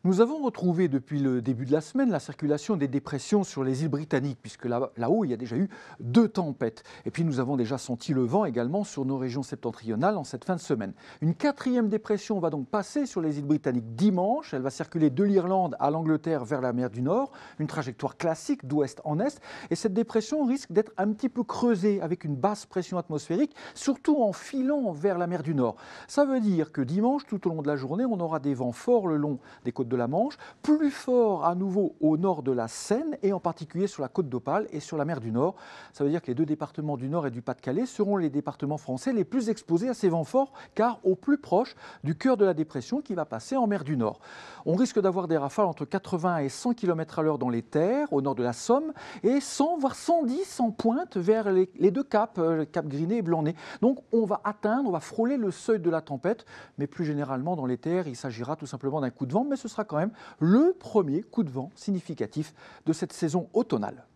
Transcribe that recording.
Nous avons retrouvé depuis le début de la semaine la circulation des dépressions sur les îles britanniques, puisque là-haut, il y a déjà eu 2 tempêtes. Et puis nous avons déjà senti le vent également sur nos régions septentrionales en cette fin de semaine. Une 4e dépression va donc passer sur les îles britanniques dimanche. Elle va circuler de l'Irlande à l'Angleterre vers la mer du Nord, une trajectoire classique d'ouest en est. Et cette dépression risque d'être un petit peu creusée avec une basse pression atmosphérique, surtout en filant vers la mer du Nord. Ça veut dire que dimanche, tout au long de la journée, on aura des vents forts le long des côtes de la Manche, plus fort à nouveau au nord de la Seine et en particulier sur la côte d'Opale et sur la mer du Nord. Ça veut dire que les 2 départements du Nord et du Pas-de-Calais seront les départements français les plus exposés à ces vents forts car au plus proche du cœur de la dépression qui va passer en mer du Nord. On risque d'avoir des rafales entre 80 et 100 km/h dans les terres au nord de la Somme et 100 voire 110 en pointe vers les 2 caps, Cap Griné et Blanc-Nez. Donc on va frôler le seuil de la tempête, mais plus généralement dans les terres, il s'agira tout simplement d'un coup de vent, mais ce sera quand même le premier coup de vent significatif de cette saison automnale.